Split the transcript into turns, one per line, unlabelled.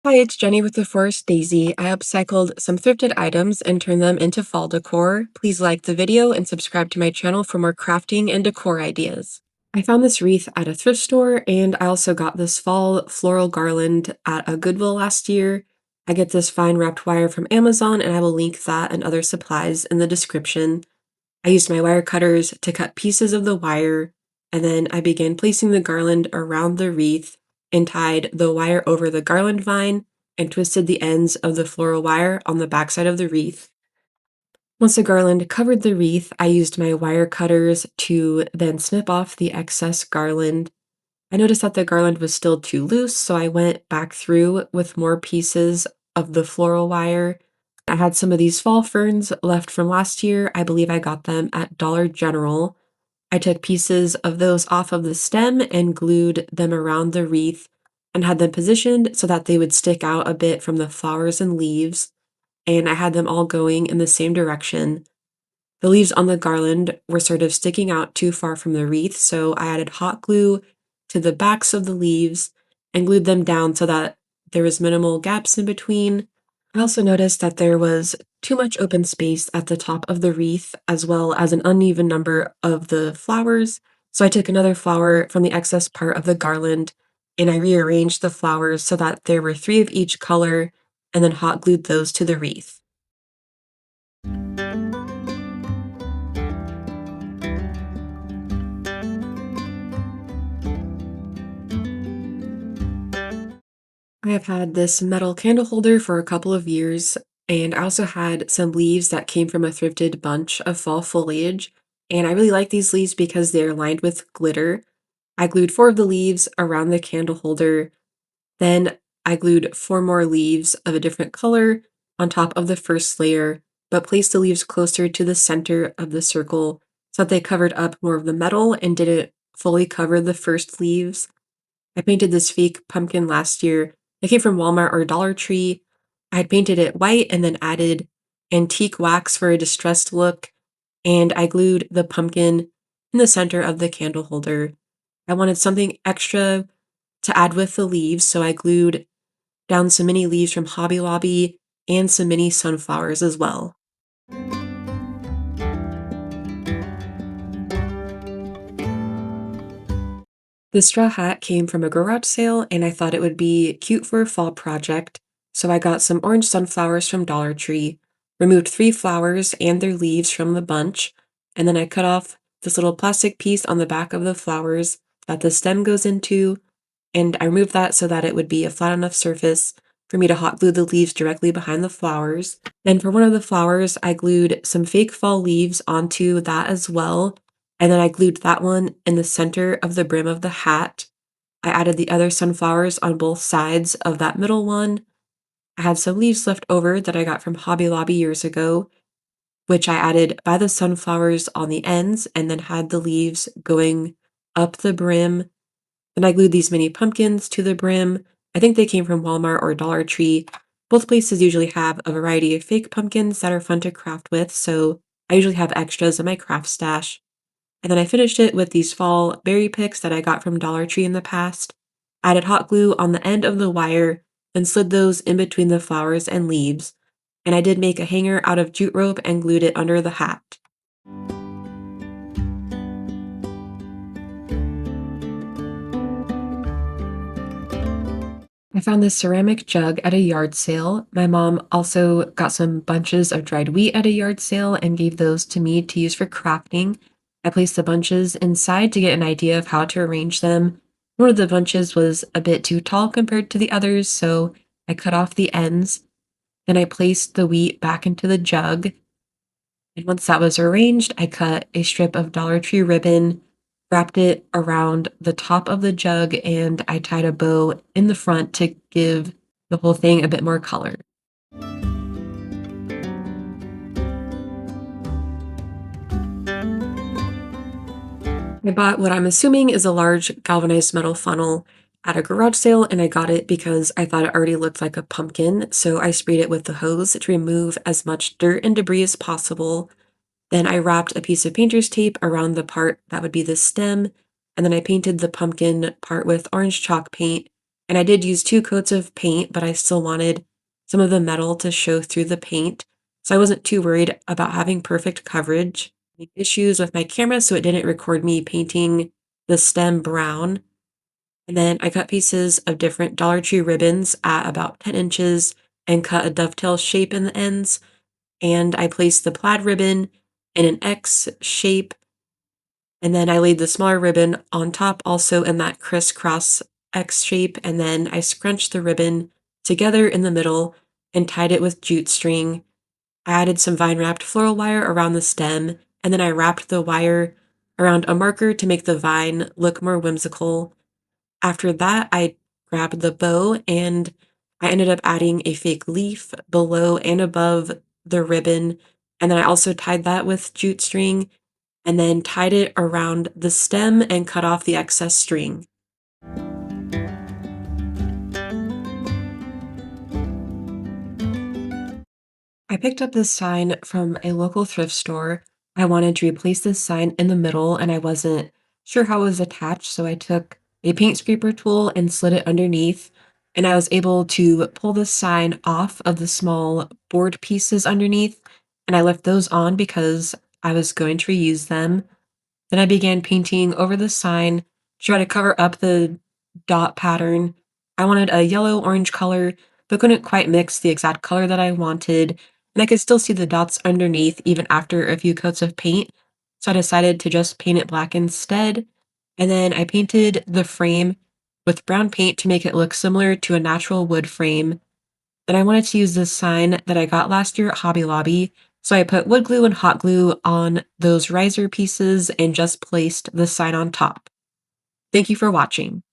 Hi, it's Jenny with the Forest Daisy. I upcycled some thrifted items and turned them into fall decor. Please like the video and subscribe to my channel for more crafting and decor ideas. I found this wreath at a thrift store, and I also got this fall floral garland at a Goodwill last year. I get this fine wrapped wire from Amazon, and I will link that and other supplies in the description. I used my wire cutters to cut pieces of the wire, and then I began placing the garland around the wreath and tied the wire over the garland vine and twisted the ends of the floral wire on the backside of the wreath. Once the garland covered the wreath, I used my wire cutters to then snip off the excess garland. I noticed that the garland was still too loose, so I went back through with more pieces of the floral wire. I had some of these fall ferns left from last year. I believe I got them at Dollar General. I took pieces of those off of the stem and glued them around the wreath and had them positioned so that they would stick out a bit from the flowers and leaves. And I had them all going in the same direction. The leaves on the garland were sort of sticking out too far from the wreath, so I added hot glue to the backs of the leaves and glued them down so that there was minimal gaps in between. I also noticed that there was too much open space at the top of the wreath, as well as an uneven number of the flowers. So I took another flower from the excess part of the garland and I rearranged the flowers so that there were three of each color and then hot glued those to the wreath. I have had this metal candle holder for a couple of years, and I also had some leaves that came from a thrifted bunch of fall foliage. And I really like these leaves because they're lined with glitter. I glued four of the leaves around the candle holder. Then I glued four more leaves of a different color on top of the first layer, but placed the leaves closer to the center of the circle so that they covered up more of the metal and didn't fully cover the first leaves. I painted this fake pumpkin last year. It came from Walmart or Dollar Tree. I had painted it white and then added antique wax for a distressed look, and I glued the pumpkin in the center of the candle holder. I wanted something extra to add with the leaves, so I glued down some mini leaves from Hobby Lobby and some mini sunflowers as well. The straw hat came from a garage sale, and I thought it would be cute for a fall project, so I got some orange sunflowers from Dollar Tree, removed three flowers and their leaves from the bunch, and then I cut off this little plastic piece on the back of the flowers that the stem goes into, and I removed that so that it would be a flat enough surface for me to hot glue the leaves directly behind the flowers. Then for one of the flowers, I glued some fake fall leaves onto that as well, and then I glued that one in the center of the brim of the hat. I added the other sunflowers on both sides of that middle one. I had some leaves left over that I got from Hobby Lobby years ago, which I added by the sunflowers on the ends and then had the leaves going up the brim. Then I glued these mini pumpkins to the brim. I think they came from Walmart or Dollar Tree. Both places usually have a variety of fake pumpkins that are fun to craft with, so I usually have extras in my craft stash. And then I finished it with these fall berry picks that I got from Dollar Tree in the past. Added hot glue on the end of the wire, then slid those in between the flowers and leaves. And I did make a hanger out of jute rope and glued it under the hat. I found this ceramic jug at a yard sale. My mom also got some bunches of dried wheat at a yard sale and gave those to me to use for crafting. I placed the bunches inside to get an idea of how to arrange them. One of the bunches was a bit too tall compared to the others, so I cut off the ends. Then I placed the wheat back into the jug. And once that was arranged, I cut a strip of Dollar Tree ribbon, wrapped it around the top of the jug, and I tied a bow in the front to give the whole thing a bit more color. I bought what I'm assuming is a large galvanized metal funnel at a garage sale, and I got it because I thought it already looked like a pumpkin, so I sprayed it with the hose to remove as much dirt and debris as possible. Then I wrapped a piece of painter's tape around the part that would be the stem, and then I painted the pumpkin part with orange chalk paint And I did use 2 coats of paint, but I still wanted some of the metal to show through the paint. So I wasn't too worried about having perfect coverage. Issues with my camera, so it didn't record me painting the stem brown. And then I cut pieces of different Dollar Tree ribbons at about 10 inches and cut a dovetail shape in the ends. And I placed the plaid ribbon in an X shape, and then I laid the smaller ribbon on top also in that crisscross X shape, and then I scrunched the ribbon together in the middle and tied it with jute string. I added some vine wrapped floral wire around the stem, and then I wrapped the wire around a marker to make the vine look more whimsical. After that, I grabbed the bow and I ended up adding a fake leaf below and above the ribbon. And then I also tied that with jute string and then tied it around the stem and cut off the excess string. I picked up this sign from a local thrift store. I wanted to replace this sign in the middle and I wasn't sure how it was attached, so I took a paint scraper tool and slid it underneath. And I was able to pull the sign off of the small board pieces underneath. And I left those on because I was going to reuse them. Then I began painting over the sign, try to cover up the dot pattern. I wanted a yellow-orange color, but couldn't quite mix the exact color that I wanted, and I could still see the dots underneath even after a few coats of paint, so I decided to just paint it black instead. And then I painted the frame with brown paint to make it look similar to a natural wood frame. Then I wanted to use this sign that I got last year at Hobby Lobby, so I put wood glue and hot glue on those riser pieces and just placed the sign on top. Thank you for watching.